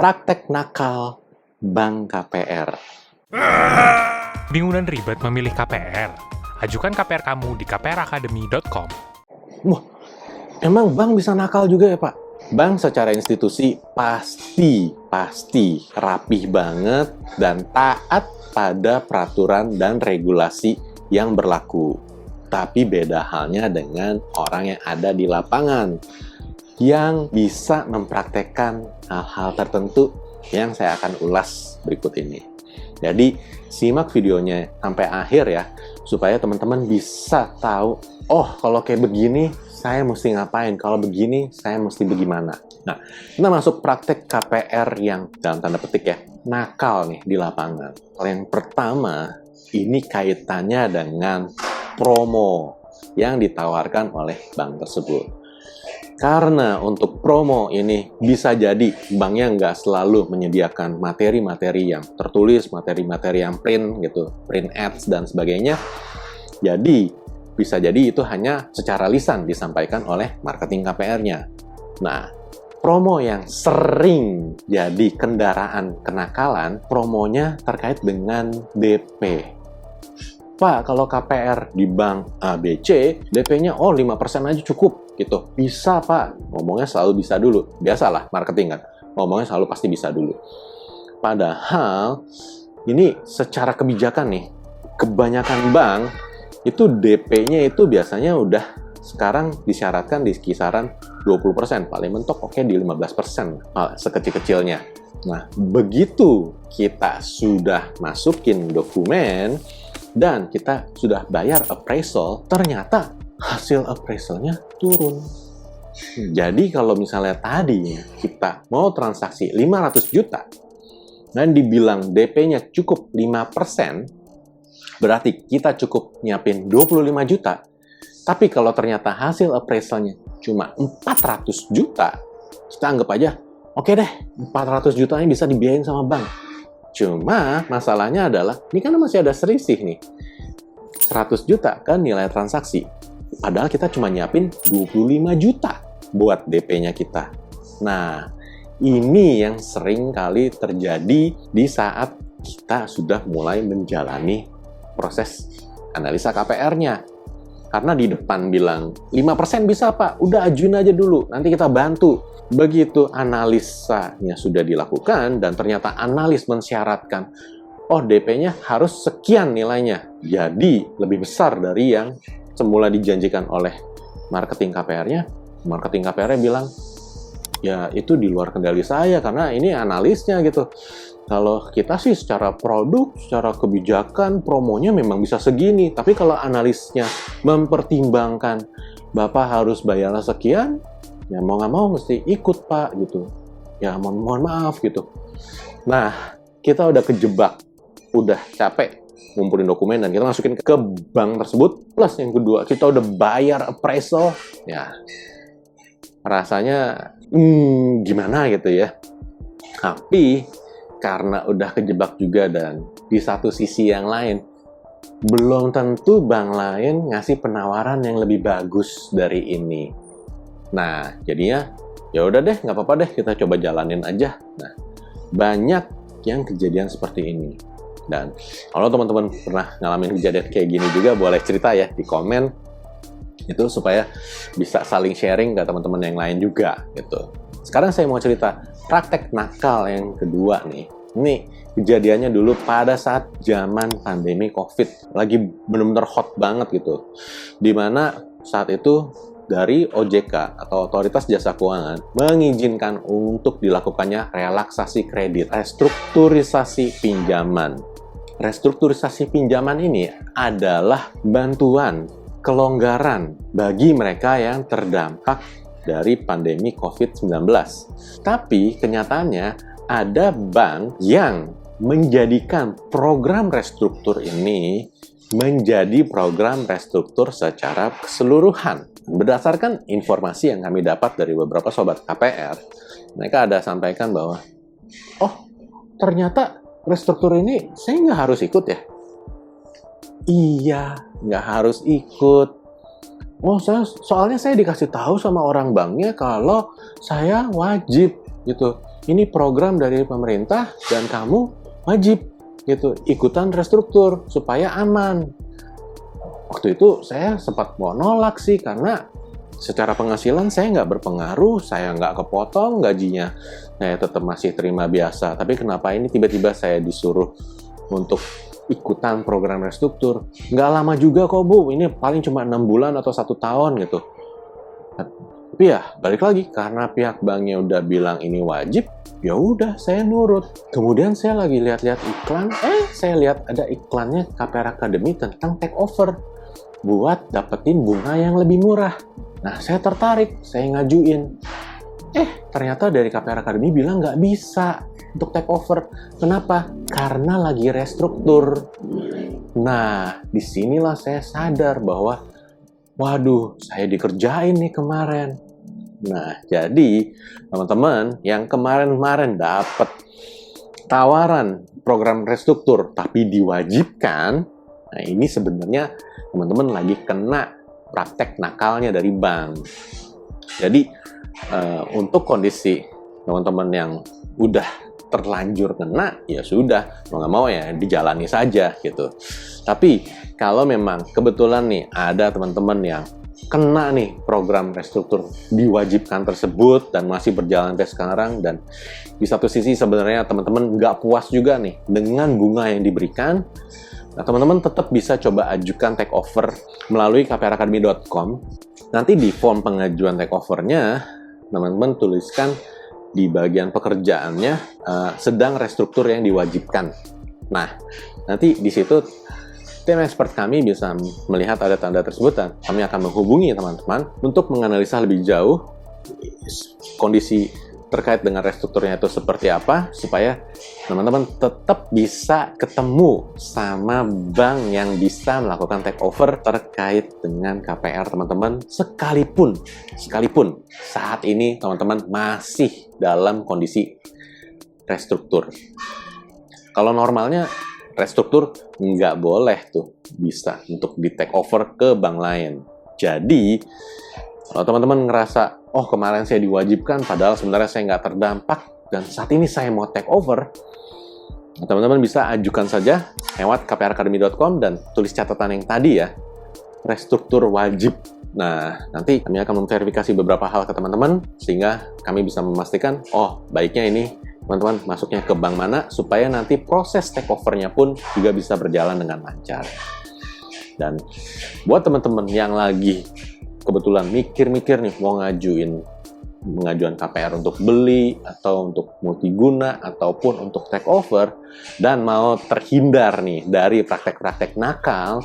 Praktek nakal Bank KPR. Bingung dan ribet memilih KPR? Ajukan KPR kamu di kpracademy.com. Wah, emang bank bisa nakal juga ya, Pak? Bank secara institusi pasti rapih banget dan taat pada peraturan dan regulasi yang berlaku. Tapi beda halnya dengan orang yang ada di lapangan yang bisa mempraktekkan hal-hal tertentu yang saya akan ulas berikut ini. Jadi, simak videonya sampai akhir ya, supaya teman-teman bisa tahu, oh kalau kayak begini, saya mesti ngapain, kalau begini, saya mesti bagaimana. Nah, kita masuk praktek KPR yang dalam tanda petik ya, nakal nih di lapangan. Yang pertama, ini kaitannya dengan promo yang ditawarkan oleh bank tersebut. Karena untuk promo ini bisa jadi banknya nggak selalu menyediakan materi-materi yang tertulis, materi-materi yang print gitu, print ads dan sebagainya. Jadi bisa jadi itu hanya secara lisan disampaikan oleh marketing KPR-nya. Nah, promo yang sering jadi kendaraan kenakalan, promonya terkait dengan DP. Pak, kalau KPR di bank ABC, DP-nya 5% aja cukup gitu. Bisa, Pak. Ngomongnya selalu bisa dulu. Biasalah marketing kan. Ngomongnya selalu pasti bisa dulu. Padahal ini secara kebijakan nih, kebanyakan bank itu DP-nya itu biasanya udah sekarang disyaratkan di kisaran 20%. Paling mentok oke di 15%. Sekecil-kecilnya. Nah, begitu kita sudah masukin dokumen dan kita sudah bayar appraisal, ternyata hasil appraisalnya turun. Jadi kalau misalnya tadi kita mau transaksi 500 juta dan dibilang DP-nya cukup 5%, berarti kita cukup nyiapin 25 juta. Tapi kalau ternyata hasil appraisalnya cuma 400 juta, kita anggap aja, oke deh, 400 jutanya bisa dibiayain sama bank. Cuma masalahnya adalah, ini kan masih ada selisih nih. 100 juta kan nilai transaksi. Padahal kita cuma nyiapin 25 juta buat DP-nya kita. Nah, ini yang sering kali terjadi di saat kita sudah mulai menjalani proses analisa KPR-nya. Karena di depan bilang, 5% bisa Pak, udah ajuin aja dulu, nanti kita bantu. Begitu analisanya sudah dilakukan dan ternyata analis mensyaratkan, oh DP-nya harus sekian nilainya. Jadi lebih besar dari yang semula dijanjikan oleh marketing KPR-nya. Marketing KPR-nya bilang, ya itu di luar kendali saya karena ini analisnya gitu. Kalau kita sih secara produk, secara kebijakan, promonya memang bisa segini. Tapi kalau analisnya mempertimbangkan Bapak harus bayar sekian, ya mau nggak mau mesti ikut Pak gitu. Ya mohon maaf gitu. Nah, kita udah kejebak, udah capek ngumpulin dokumen dan kita masukin ke bank tersebut. Plus yang kedua, kita udah bayar appraisal. Ya, rasanya gimana gitu ya. Tapi karena udah kejebak juga dan di satu sisi yang lain, belum tentu bank lain ngasih penawaran yang lebih bagus dari ini. Nah, jadinya ya udah deh, nggak apa-apa deh, kita coba jalanin aja. Nah, banyak yang kejadian seperti ini. Dan kalau teman-teman pernah ngalamin kejadian kayak gini juga, boleh cerita ya di komen. Itu supaya bisa saling sharing ke teman-teman yang lain juga gitu. Sekarang saya mau cerita praktek nakal yang kedua nih. Ini kejadiannya dulu pada saat zaman pandemi COVID. Lagi benar-benar hot banget gitu. Dimana saat itu dari OJK atau Otoritas Jasa Keuangan mengizinkan untuk dilakukannya relaksasi kredit, restrukturisasi pinjaman. Restrukturisasi pinjaman ini adalah bantuan, kelonggaran bagi mereka yang terdampak dari pandemi COVID-19. Tapi kenyataannya ada bank yang menjadikan program restruktur ini menjadi program restruktur secara keseluruhan. Berdasarkan informasi yang kami dapat dari beberapa sobat KPR, mereka ada sampaikan bahwa, oh ternyata restruktur ini saya nggak harus ikut ya? Iya, nggak harus ikut. Oh, soalnya saya dikasih tahu sama orang banknya kalau saya wajib gitu. ini program dari pemerintah dan kamu wajib gitu ikutan restruktur supaya aman. Waktu itu saya sempat mau nolak sih karena secara penghasilan saya nggak berpengaruh, saya nggak kepotong gajinya, saya tetap masih terima biasa. Tapi kenapa ini tiba-tiba saya disuruh untuk ikutan program restruktur? Nggak lama juga kok Bu, ini paling cuma 6 bulan atau 1 tahun gitu. Tapi ya balik lagi, karena pihak banknya udah bilang ini wajib, ya udah saya nurut. Kemudian saya lagi lihat-lihat iklan, saya lihat ada iklannya KPR Academy tentang take over buat dapetin bunga yang lebih murah. Nah, saya tertarik, saya ngajuin. Ternyata dari KPR Academy bilang nggak bisa untuk take over. Kenapa? Karena lagi restruktur. Nah, disinilah saya sadar bahwa waduh, saya dikerjain nih kemarin. Nah, jadi teman-teman yang kemarin-kemarin dapat tawaran program restruktur tapi diwajibkan, nah ini sebenarnya teman-teman lagi kena praktek nakalnya dari bank. Jadi untuk kondisi teman-teman yang udah terlanjur kena, ya sudah, mau nggak mau ya dijalani saja gitu. Tapi kalau memang kebetulan nih ada teman-teman yang kena nih program restruktur diwajibkan tersebut dan masih berjalan sampai sekarang, dan di satu sisi sebenarnya teman-teman nggak puas juga nih dengan bunga yang diberikan, nah teman-teman tetap bisa coba ajukan take over melalui kpracademy.com. Nanti di form pengajuan take over-nya teman-teman tuliskan di bagian pekerjaannya sedang restruktur yang diwajibkan. Nah, nanti di situ tim expert kami bisa melihat ada tanda tersebut dan kami akan menghubungi teman-teman untuk menganalisa lebih jauh kondisi terkait dengan restrukturnya itu seperti apa, supaya teman-teman tetap bisa ketemu sama bank yang bisa melakukan take over terkait dengan KPR teman-teman, sekalipun saat ini teman-teman masih dalam kondisi restruktur. Kalau normalnya restruktur nggak boleh tuh bisa untuk di take over ke bank lain. Jadi kalau teman-teman ngerasa, oh kemarin saya diwajibkan padahal sebenarnya saya nggak terdampak dan saat ini saya mau take over, teman-teman bisa ajukan saja lewat kpracademy.com dan tulis catatan yang tadi ya, restruktur wajib. Nah, nanti kami akan memverifikasi beberapa hal ke teman-teman sehingga kami bisa memastikan, oh baiknya ini teman-teman masuknya ke bank mana supaya nanti proses take over-nya pun juga bisa berjalan dengan lancar. Dan buat teman-teman yang lagi kebetulan mikir-mikir nih mau pengajuan KPR untuk beli atau untuk multiguna ataupun untuk take over dan mau terhindar nih dari praktek-praktek nakal,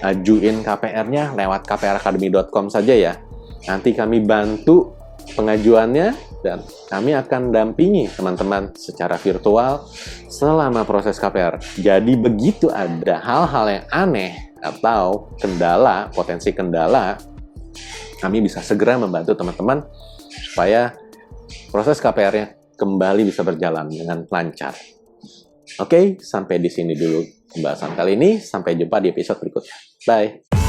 ajuin KPR-nya lewat kpracademy.com saja ya. Nanti kami bantu pengajuannya dan kami akan dampingi teman-teman secara virtual selama proses KPR. Jadi begitu ada hal-hal yang aneh atau potensi kendala, kami bisa segera membantu teman-teman supaya proses KPR-nya kembali bisa berjalan dengan lancar. Oke, sampai di sini dulu pembahasan kali ini. Sampai jumpa di episode berikutnya. Bye!